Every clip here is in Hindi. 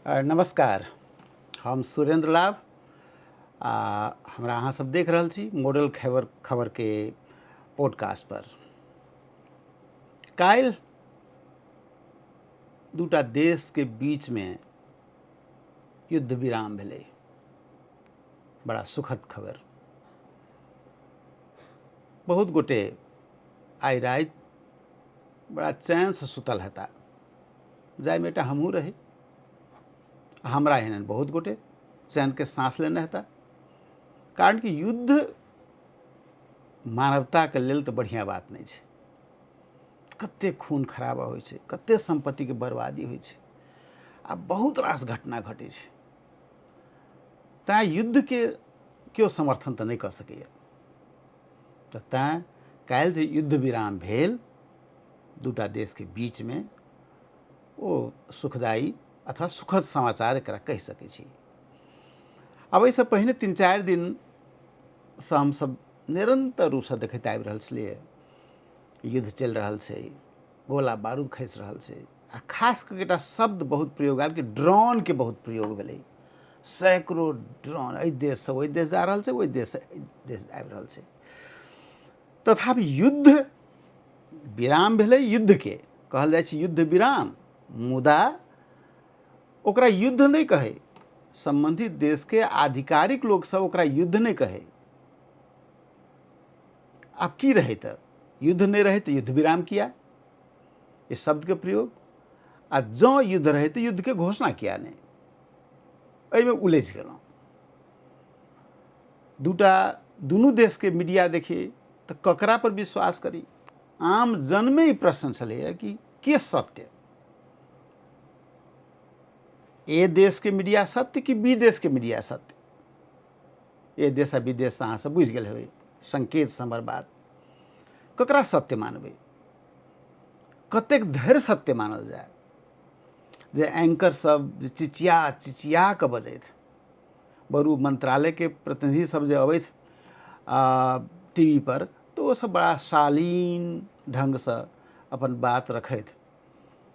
नमस्कार। हम सुरेंद्र लाभ हमरा अहाँ सब देख रहल छी मॉडल खबर के पॉडकास्ट पर। काल्हि दूटा देश के बीच में युद्ध विराम भेलै। बड़ा सुखद खबर। बहुत गोटे आइ राति बड़ा चैन से सुतल हेता, जाहिमे एकटा हमहूँ रही। हमरा एहन बहुत गोटे चैन के सांस लेने हेता, कारण कि युद्ध मानवता के लेल तो बढ़िया बात नहीं है। कते खून खराबा होइ छै, कते संपत्ति के बर्बादी होइ छै, आ बहुत रास घटना घटे छै। तैं युद्ध के केओ समर्थन तो नहीं कर सकैए। तो तैं काल्हि जे युद्ध विराम भेल दूटा देश के बीच में, ओ सुखदायी अथवा सुखद समाचार एकरा कहि सकै छी। अब एहिसँ पहिने 3-4 दिन से हम सब निरंतर रूप से देखैत आबि रहल छलियै युद्ध चलि रहल छै, गोला बारूद खसि रहल छै, आ खास करके एकटा शब्द बहुत प्रयोग आयल कि ड्रोन के बहुत प्रयोग भेलै। सैकड़ों ड्रोन एहि देश से ओहि देश जा रहल छै, ओहि देश से एहि देश आबि रहल छै। तथापि युद्ध विराम भेलै। युद्ध के कहल जाइ छै युद्ध विराम, मुदा ओकरा युद्ध नहीं कहे। संबंधित देश के आधिकारिक लोग सब ओकरा युद्ध नहीं कहे। अब की रहे तो युद्ध नहीं रहे तो युद्ध विराम किया, इस शब्द के प्रयोग। आ जो युद्ध रहे तो युद्ध के घोषणा किया नहीं। एहिमे उलझ गेलहुँ। दुनू देश के मीडिया देखिए तो ककरा पर विश्वास करी। आम जन में ही प्रश्न चले कि के सत्य, ए देश के मीडिया सत्य कि बी देश के मीडिया सत्य। ए देश आ विदेश से अहाँ सब बुझि गेल हेबै संकेत से हमर बात। ककरा सत्य मानबै, कतेक धरि सत्य मानल जाए। जे एंकर सब जे चिचिया के बजैत, बरू मंत्रालय के प्रतिनिधि सब जे अबैत टीवी पर, तो वो सब बड़ा शालीन ढंग से अपन बात रखैत।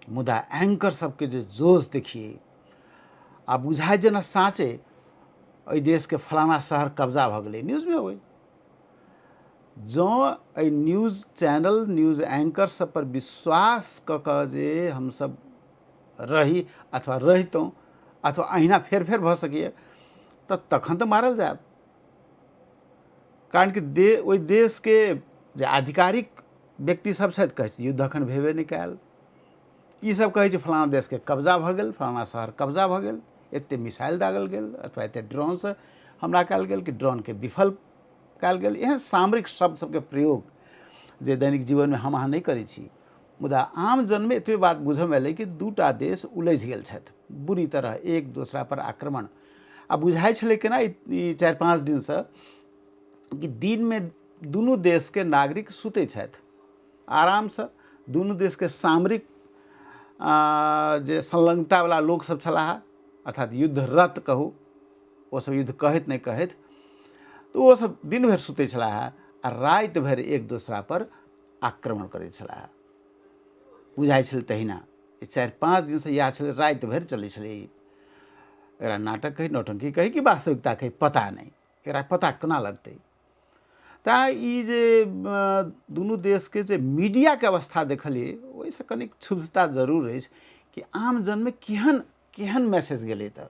मुदा एंकर सबके जे जोश देखिए, आ बुझाय जेना साँचे एहि देश के फलाना शहर कब्जा भ गेलै, न्यूज में अबै। जो एहि न्यूज चैनल न्यूज एंकर सब पर विश्वास क के जे हम सब रही अथवा रहितौं अथवा अहिना फेर फेर भ सकैए, तखन तो मारल जायब। कारण कि ओहि देश के जे आधिकारिक व्यक्ति सब छथि कहै छै युद्ध अखन भेबे नहीं कयल। ई सब कहै छै फलाना देश के कब्जा भ गेल, फलाना शहर कब्जा भ गेल, एते मिसाइल दागल गेल अथवा एते ड्रोन से हमला कयल गेल कि ड्रोन के विफल कयल गेल। एहन सामरिक शब्द सबके प्रयोग जे दैनिक जीवन में हम अहाँ नहीं करै छी। मुदा आम जन में एतबे बात बुझे में एलै कि दूटा देश उलझ गेल छथि बुरी तरह एक दूसरा पर आक्रमण। आ बुझाइ छलै केना ई 4-5 दिन से कि दिन में दुनू देश के नागरिक सुतै छथि आराम से। दुनू देश के सामरिक जे संलग्नता वाला लोग सब छलाह, अर्थात युद्धरत कहू, वो सब युद्ध कहैत नहीं कहैत, तो वो सब दिन भर सुतै छलाह आ राति भर एक दूसरा पर आक्रमण करै छलाह। बुझाइ छलै तहिना 4-5 दिन से इएह छलै, राति भर चलै छलै। एकरा नाटक कही, नौटंकी कही कि वास्तविकता कही, पता नहीं। एकरा पता केना लगतै। तैं ई जे दुनू देश के जे मीडिया के अवस्था देखलिए, ओहिसँ कनिक क्षुब्धता जरूर अछि कि आम जन में केहन मैसेज गेलै। तऽ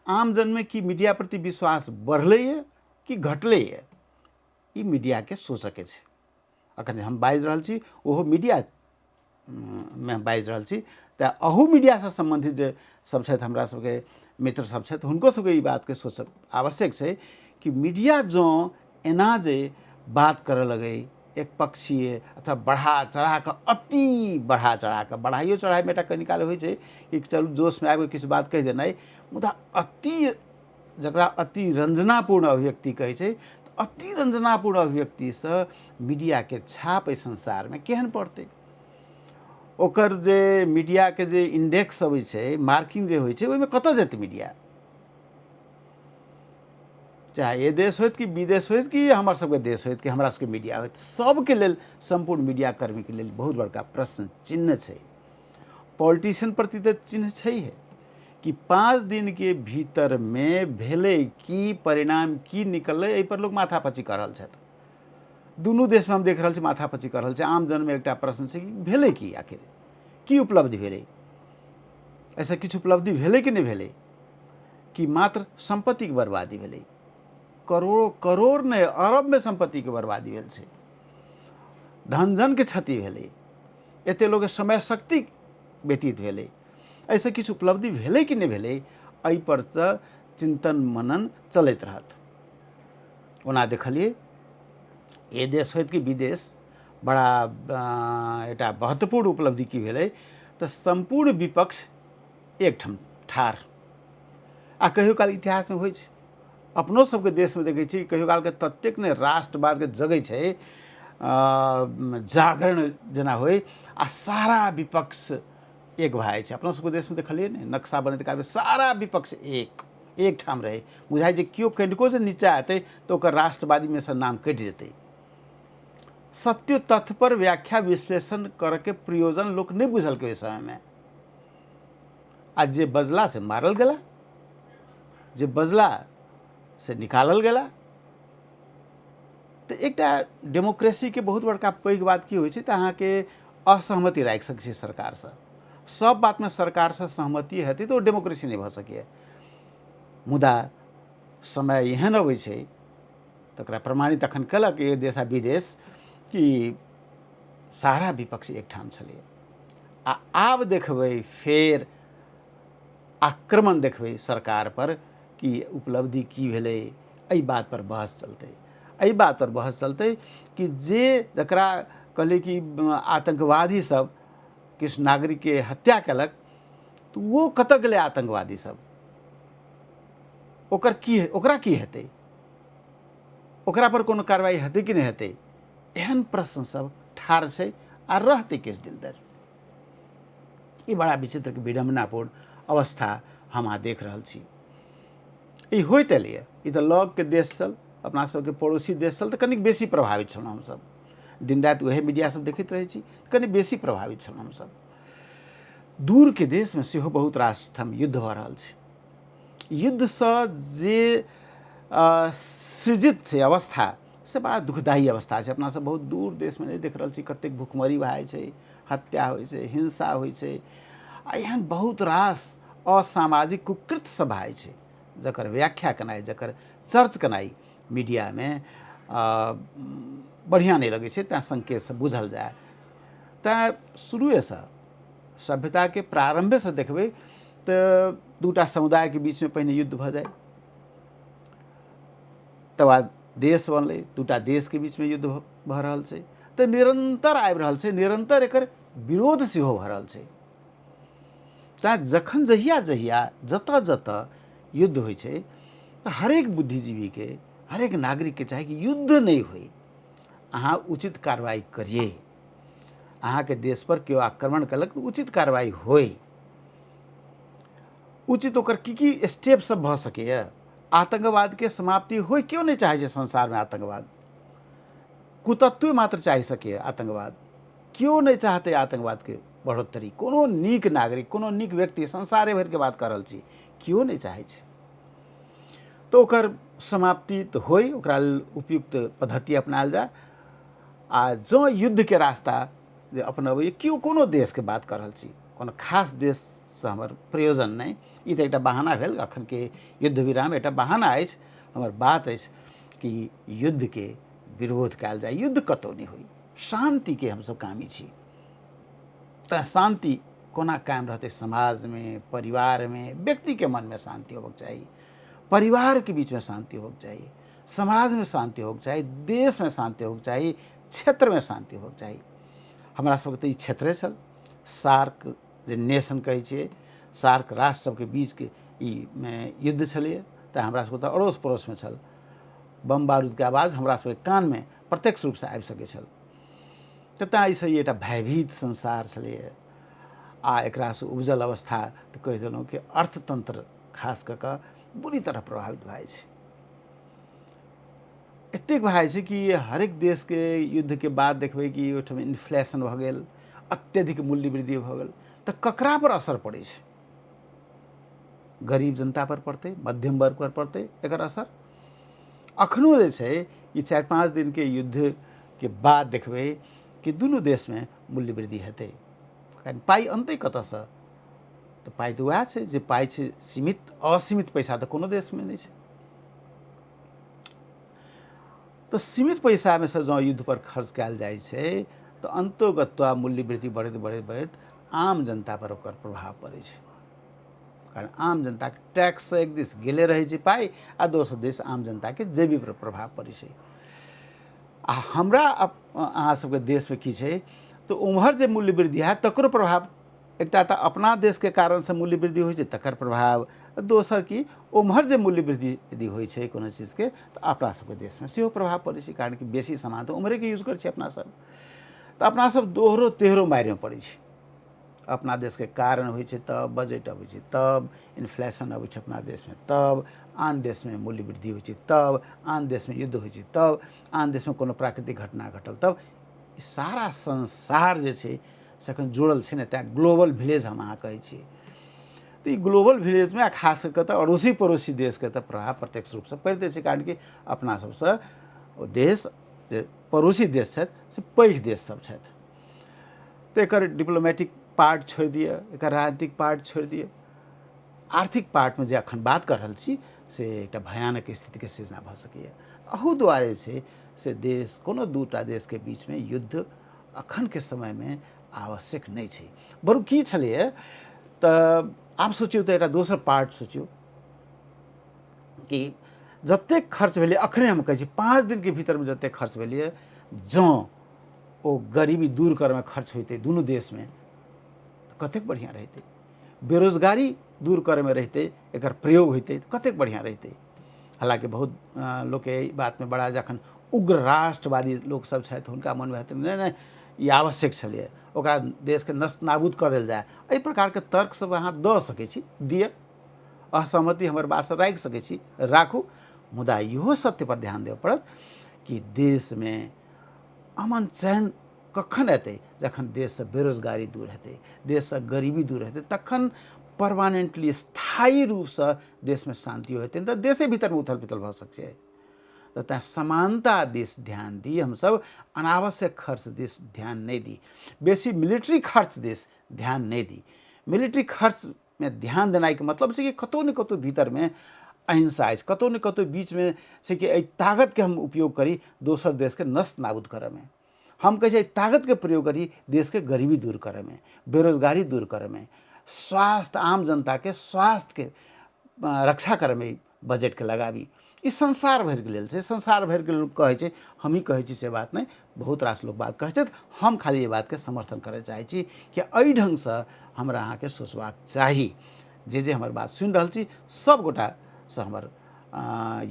आम जन में कि मीडिया प्रति विश्वास बढ़लैए कि घटलैए, ई मीडिया के सोचके छै। अखन जे हम बाजि रहल छी ओहो मीडिया में बाजि रहल छी, तऽ अहू मीडिया से संबंधित जे सब छथि हमरा सबके मित्र सब छथि, हुनको सबके ई बात के सोचब आवश्यक छै कि मीडिया जो एना जे बात करे लगे एक पक्षीय अथवा बढ़ा चढ़ा के, अति बढ़ा चढ़ा के, बढ़ाइयो चढ़ाई में एकटा कनिकाल होइ छै कि चलू जोश में आबि किछु बात कहि देनाइ, मुदा अति जकरा अति रंजनापूर्ण अभिव्यक्ति कहै छै, अति रंजनापूर्ण अभिव्यक्ति से मीडिया के छाप एहि संसार में केहन पड़तै। ओकर जे मीडिया के जे इंडेक्स अबै छै, मार्किंग जे होइ छै, ओहिमे कतऽ जेतै मीडिया। चाहे ए देश होइत कि विदेश होइत कि हमर सबके देश होइत कि हमरा सबके मीडिया होइत, सबके लेल संपूर्ण मीडिया कर्मी के लेल बहुत बड़का प्रश्न चिन्ह छै। पॉलिटिशियन प्रति तऽ चिन्ह छै है कि 5 दिन के भीतर में भेलै की, परिणाम की निकललै, एहि पर लोग माथापच्ची कर रहल छथि। दुनू देश में हम देख रहल छी माथापच्ची कर रहल छै। आम जन में एकटा प्रश्न छै कि भेलै की, आखिर की उपलब्धि भेलै, ऐसा किछु उपलब्धि भेलै कि नहीं भेलै, कि मात्र संपत्ति के बर्बादी भेलै। करोड़ करोड़ नहीं, अरब में संपत्ति के बर्बादी भेल छै, धन जन के क्षति भेलै, एते लोग समय शक्ति व्यतीत भेलै। ऐसे किछु उपलब्धि भेलै कि नहीं भेलै, एहि पर तऽ चिंतन मनन चलैत रहत। ओना देखलिए ये देश होइत कि विदेश, बड़ा एटा महत्वपूर्ण उपलब्धि की भेलै तऽ संपूर्ण विपक्ष एकठाम ठाढ़। आ कहियो काल इतिहास में होइ छै, अपनो सबके देश में देखै छी कहियो काल के ततेक ने राष्ट्रवाद के जगै छै, जागरण जेना होइ, आ सारा विपक्ष एक भए जाइ छै। अपना सबके देश में देखलिए ने, नक्शा बनैत काल में सारा विपक्ष एक ठाम रहे, बुझाइ जे केओ कनिको से नीचा हेतै तो ओकर राष्ट्रवादी में से नाम कटि जेतै। सत्य तथ्य पर व्याख्या विश्लेषण करके प्रयोजन लोग नहीं बुझल के समय में। आज जे बजला से मारल गेला, जे बजला से निकालल गेला। तो एकटा डेमोक्रेसी के बहुत बड़का पैघ बात की होइ छै तऽ अहाँके असहमति राखि सकै छी सरकार से। सब बात में सरकार से सहमति हेतै तो डेमोक्रेसी नहीं भऽ सकैए। मुदा समय एहन अबै छै तकरा प्रमाणित तखन कलक ये देश आ विदेश कि सारा विपक्ष एकठाम छलै। आ आब देखबै फेर आक्रमण देखबै सरकार पर कि उपलब्धि की भेलै, एहि बात पर बहस चलतै। एहि बात पर बहस चलतै कि जे जकरा कहलै कि आतंकवादी सब किछु नागरिक के हत्या कलक, तो वो कतऽ गेलै आतंकवादी सब, ओकरा की हेतै, ओकरा पर कोनो कार्रवाई हेतै कि नहीं हेतै, एहन प्रश्न सब ठाढ़ छै आ रहतै किछु दिन तक। ई बड़ा विचित्र विडम्बनापूर्ण अवस्था हम अहाँ देख रहल छी। ई होइत एलैए, ई तऽ लग के देश छल, अपना सबके पड़ोसी देश छल तऽ कनिक बेसी प्रभावित छलहुँ हमसब। दिन राति वएह मीडिया सब देखैत रहै छी, कनि बेसी प्रभावित छलहुँ हमसब। दूर के देश में सेहो बहुत रास ठाम युद्ध भऽ रहल छै। युद्ध से जे सृजित छै अवस्था से बड़ा दुखदायी अवस्था छै। अपना सब बहुत दूर देश में नहीं देख रहल छी कतेक भुखमरी भए छै, हत्या होइ छै, हिंसा होइ छै, आ एहन बहुत रास असामाजिक कुकृत्य सब भए छै जकर व्याख्या केनाइ, जकर चर्च केनाइ मीडिया में बढ़िया नहीं लगे छै। तें संकेत से बुझल जाए तें शुरुए से सभ्यता के प्रारंभे से देखबै तऽ दूटा समुदाय के बीच में पहिने युद्ध भऽ जाए, तब बाद देश बनलै, दूटा देश के बीच में युद्ध भऽ रहल छै, तऽ निरंतर आबि रहल छै, निरंतर एकर विरोध सेहो भऽ रहल छै। तें जखन जहिया जतऽ जतऽ युद्ध होइ छै तऽ हरेक बुद्धिजीवी के, हरेक नागरिक के चाही कि युद्ध नहीं होय, अहाँ उचित कार्रवाई करिए। अहाँ के देश पर केओ आक्रमण कलक तऽ उचित कार्रवाई होय। उचित ओकर की स्टेप सब भऽ सकैए। आतंकवाद के समाप्ति होय, क्यों नहीं चाहे छै संसार में आतंकवाद, कुतत्व मात्र चाहि सकैए आतंकवाद, क्यों नहीं चाहते आतंकवाद के बढ़ोत्तरी। कोनो नीक नागरिक, कोनो नीक व्यक्ति, संसारे भर के बात कर रहल छी, क्यों नहीं चाहे छै। तो ओकर समाप्ति तो होय, ओकरा उपयुक्त पद्धति अपनायल जाए। आ जो युद्ध के रास्ता जे अपनाबै, क्यों कोनो देश के बात कर रहल छी, कोनो खास देश से हमर प्रयोजन नहीं, ई तऽ एकटा बहाना भेल। अखन के युद्ध विराम एकटा बहाना अछि। हमर बात अछि कि युद्ध के विरोध कयल जाए, युद्ध कतौ नहीं होई, शांति के हमसब कामी छी। तऽ शांति कोना कायम रहते समाज में, परिवार में, व्यक्ति के मन में शांति होबक चाहिए, परिवार के बीच में शांति होबक चाहिए, समाज में शांति होबक चाहिए, देश में शांति होबक चाहिए, क्षेत्र में शांति होबक चाहिए। हमरा सबके तऽ ई क्षेत्रे छल, सार्क जे नेशन कहै छियै, सार्क राष्ट्र सबके बीच के ई में युद्ध छलैए, तऽ हमरा सबके तऽ अड़ोस पड़ोस में छल। बम बारूद के आवाज हमरा सबके कान में प्रत्यक्ष रूप से आबि सकै छल। तऽ तें ई एकटा भयभीत संसार छलैए। आ एकरा से उपजल अवस्था तऽ कहि देलहुँ कि अर्थतंत्र खास कऽ कऽ बुरी तरह प्रभावित भए छै। एतेक भए छै कि हरेक देश के युद्ध के बाद देखबै कि ओहिठाम इन्फ्लेशन भऽ गेल, अत्यधिक मूल्य वृद्धि भऽ गेल, तऽ ककरा पर असर पड़ै छै। गरीब जनता पर पड़तै, मध्यम वर्ग पर पड़तै एकर असर। अखनो जे छै ई 4-5 दिन के युद्ध के बाद देखबै कि दुनू देश में मूल्य वृद्धि हेतै। कारण पाइ अनतै कतऽसँ? तऽ पाइ तऽ वएह छै जे पाइ छै सीमित, असीमित पैसा तऽ कोनो देश में नहि छै। तो सीमित पैसा में से जँ युद्ध पर खर्च कयल जाइ छै तऽ अंतोगत्वा मूल्य वृद्धि बढ़ैत बढ़ैत बढ़ैत आम जनता पर ओकर प्रभाव पड़ै छै। कारण आम जनता के टैक्स से एक दिस गेले रहै छै पाइ, आ दोसर दिस आम जनता के जेबी पर प्रभाव पड़ै छै। आ हमरा अहाँ सबके देश में की छै तो उम्हर जे मूल्य वृद्धि है तकरो प्रभाव, एकटा तऽ अपना देश के कारण से मूल्य वृद्धि होइ छै तकर प्रभाव, दोसर की उम्हर जे मूल्य वृद्धि यदि होइ छै कोनो चीज के तऽ अपना सबके देश में सेहो प्रभाव पड़ै छै। कारण कि बेसी सामान तऽ उम्हरे के यूज करै छै अपना सब, तऽ अपना सब दोहरो तेहरो मारि में पड़ै छै। अपना देश के कारण होइ छै तब बजट अबै छै, तब इन्फ्लेशन अबै छै अपना देश में, तब आन देश में मूल्य वृद्धि होइ छै, तब आन देश में युद्ध होइ छै, तब आन देश में कोनो प्राकृतिक घटना घटल, तब सारा संसार जे छै से एखन जुड़ल छै ने, त्यहाँ ग्लोबल विलेज हम अहाँ कहै छियै। तो ई ग्लोबल विलेज में खास करके तऽ अड़ोसी पड़ोसी देश के तऽ प्रभाव प्रत्यक्ष रूप से पड़िते छै। कारण कि अपना सबसे ओ देश जे पड़ोसी देश छथि से पैघ देश सब छथि। तो एकर डिप्लोमेटिक पार्ट छोड़ि दिअ, एकर राजनीतिक पार्ट छोड़ि दिअ, आर्थिक पार्ट में जे अखन बात कर रहल छी से एकटा भयानक स्थिति के सृजना भऽ सकैए। अहू दुआरे छै से देश, कोनो दूटा देश के बीच में युद्ध अखन के समय में आवश्यक नहीं छै। बरु की छलिए तऽ आब सोचियौ तऽ एकटा दोसर पार्ट सोचियौ कि जतेक खर्च भेलै, अखने हम कहै छी 5 दिन के भीतर में जतेक खर्च भेलै, जँ ओ गरीबी दूर करऽ में खर्च होइतै दुनू देश में तऽ कतेक बढ़िया रहितै। बेरोजगारी दूर करऽ में रहितै एकर प्रयोग होइतै तऽ कतेक बढ़िया रहितै। हालांकि बहुत लोग के एहि बात में बड़ा जखन उग्र राष्ट्रवादी लोग सब छथि हुनका मन में हेतै नहि नहीं ई आवश्यक छलै, ओकरा देश के नष्ट नाबूद कऽ देल जाय। एहि प्रकार के तर्क सब अहाँ दऽ सकै छी, दिअ, असहमति हमर बात से राखि सकै छी, राखू। मुदा इहो सत्य पर ध्यान देबऽ पड़त कि देश में अमन चैन कखन एतै? जखन देश से बेरोजगारी दूर हेतै, देश से गरीबी दूर हेतै, तखन परमानेंटली स्थायी रूप से देश में शांति हेतै। तऽ देशे भीतर में उथल पुथल भऽ सकै छै। तो त्या समानता दिस ध्यान दी, हम सब अनावश्यक खर्च दिस ध्यान नहीं दी, बेसी मिलिट्री खर्च दिस ध्यान नहीं दी। मिलिट्री खर्च में ध्यान देनाइ के मतलब छै कि कतौ न कतौ भीतर में अहिंसा अछि, कतौ न कतौ बीच में छै कि एहि ताकत के हम उपयोग करी दोसर देश के नष्ट नाबूद करऽ में। हम कहै छै ताकत के प्रयोग करी देश के गरीबी दूर करऽ में, बेरोजगारी दूर करऽ में, स्वास्थ्य, आम जनता के स्वास्थ्य के रक्षा करऽ में बजट के लगाबी। ई संसार भर के लेल छै, संसार भर के लोग कहै छै, हम ही कहै छी से बात नहीं, बहुत रास लोग बात कहै छै। हम खाली ये बात के समर्थन करऽ चाहै छी कि एहि ढंग से हमरा अहाँ के सोचबाक चाही। जे हमर बात सुनि रहल छी सब गोटा से हमर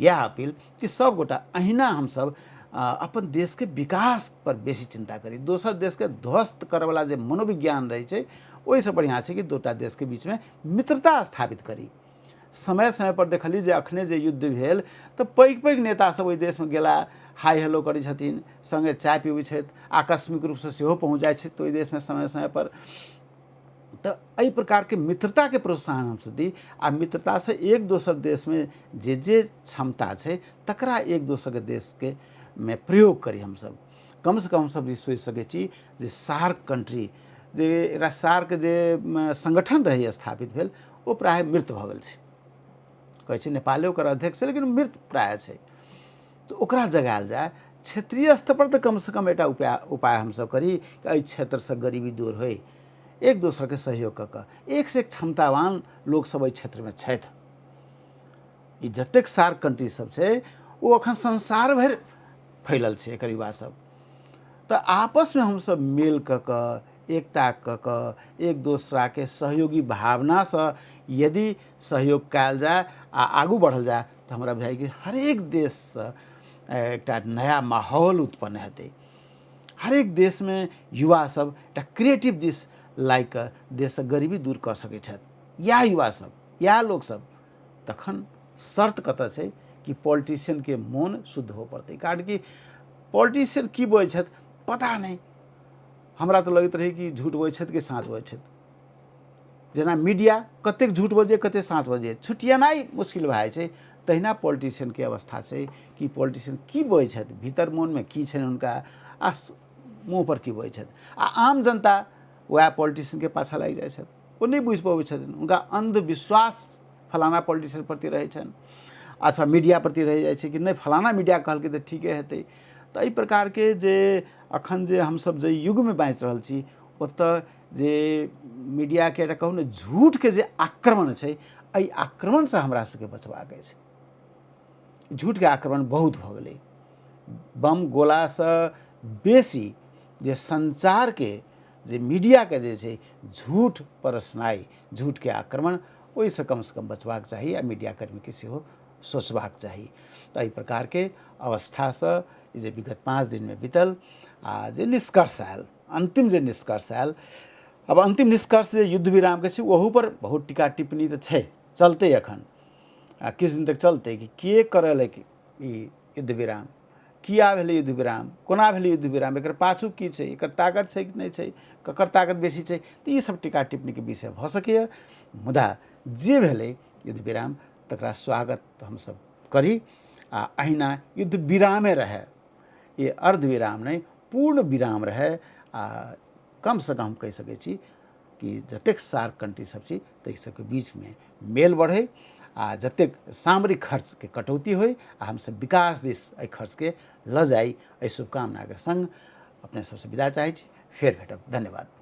यह अपील कि सब गोटा अहिना हम सब अपन देश के विकास पर बेसी चिंता करी। दोसर देश के ध्वस्त करऽ वाला जे मनोविज्ञान रहै छै, ओहि से बढ़िया छै कि दूटा देश के बीच में मित्रता स्थापित करी। समय समय पर देखलिए जे अखने जे युद्ध भेल तऽ पैघ पैघ नेता सब ओहि देश में गेला, हाई हेलो करै छथिन, संगे चाय पीबै छथि, आकस्मिक रूप से सेहो पहुँच जाइ छथि ओहि देश में समय समय पर। तो एहि प्रकार के मित्रता के प्रोत्साहन हम सब दी, आ मित्रता से एक दोसर देश में जे क्षमता छै तकरा एक दोसर के देश के में प्रयोग करी। हम सब कम से कम हम सब सोचि सकै छी जे सार्क कंट्री, जे एकरा सार्क जे संगठन रही स्थापित भेल, ओ प्राय मृत भऽ गेल छै। कहै छै नेपाले ओकर अध्यक्ष छै, लेकिन मृत प्राय छै। तो ओकरा जगायल जाय। क्षेत्रीय स्तर पर तो कम से कम एकटा उपाय हम सब करी कि एहि क्षेत्र से गरीबी दूर होय, एक दोसर के सहयोग कऽ कऽ। एक से एक क्षमतावान लोग सब एहि क्षेत्र में छथि। ई जतेक सार्क कंट्री सब छै ओ अखन संसार भरि फैलल छै एकर युवा सब। तो आपस में हम सब मेल कऽ कऽ, एकता कऽ कऽ, एक दोसरा के सहयोगी भावना से यदि सहयोग कयल जाय आ आगू बढ़ल जाय तो हमरा बुझाइ कि हरेक देश से एकटा नया माहौल उत्पन्न हेतै। हरेक देश में युवा सब एकटा क्रिएटिव दिस लाइक देश से गरीबी दूर कऽ सकै छथि। या युवा सब, या लोग सब, तखन शर्त कतऽ छै कि पॉलिटिशियन के मोन शुद्ध हो पड़तै। कारण कि पॉलिटिशियन की बोलै छथि पता नहीं, हमरा तो लगैत रही कि झूठ बोलै छथि कि साँच बोलै छथि। जेना मीडिया कतेक झूठ बजे कतेक साँच बजे छुटिएनाइ मुश्किल भए छै, तहिना पॉलिटिशियनके अवस्था छै कि पॉलिटिशियन की बजै छथि, भीतर मोनमे की छनि हुनका, आ मुँह पर की बजै छथि, आ आम जनता वएह पॉलिटिशियनके पाछा लागि जाइ छथि। ओ नहि बुझि पबै छथिन, हुनका अंधविश्वास फलाना पॉलिटिशियन प्रति रहै छनि अथवा मीडिया प्रति रहि जाइ छै कि नहि फलाना मीडिया कहलकै तऽ ठीके हेतै। तऽ एहि प्रकारके जे अखन जे हमसब जे युगमे बाँचि रहल छी, ओतऽ जे मीडियाके एकटा कहू ने झूठके जे आक्रमण छै, एहि आक्रमणसँ हमरा सबके बचबाक अछि। झूठके आक्रमण बहुत भऽ गेलै। बम गोलासँ बेसी जे संचारके जे मीडियाके जे छै झूठ परसनाइ, झूठके आक्रमण, ओहिसँ कमसँ कम बचबाक चाही आ मीडियाकर्मीके सेहो सोचबाक चाही। तऽ एहि प्रकारके अवस्थासँ जे विगत 5 दिनमे बीतल आ जे निष्कर्ष आयल, अंतिम जे निष्कर्ष आयल, अब अंतिम निष्कर्ष जे युद्ध विरामके छै ओहू पर बहुत टीका टिप्पणी तऽ छै, चलतै एखन आ किछु दिन तक चलतै कि के करल ई युद्ध विराम, किया भेलै युद्ध विराम, कोना भेलै युद्ध विराम, एकर पाछू की छै, एकर ताकत छै कि नहि छै, ककर ताकत बेसी छै, तऽ ई सब टीका टिप्पणीके विषय भऽ सकैए। मुदा जे भेलै युद्ध विराम तकरा स्वागत हमसब करी आ अहिना युद्ध विरामे रहै, ये अर्ध विराम नहीं पूर्ण विराम रहे। आ कमसँ कम कहि सकै छी कि जतेक सार्क कंट्री सब छी ताहि सबके बीचमे मेल बढ़ै आ जतेक सामरिक खर्चके कटौती होइ आ हमसब विकास दिस एहि खर्चके लऽ जाइ, एहि शुभकामनाके संग अपने सबसँ विदा चाहै छी। फेर भेटब। धन्यवाद।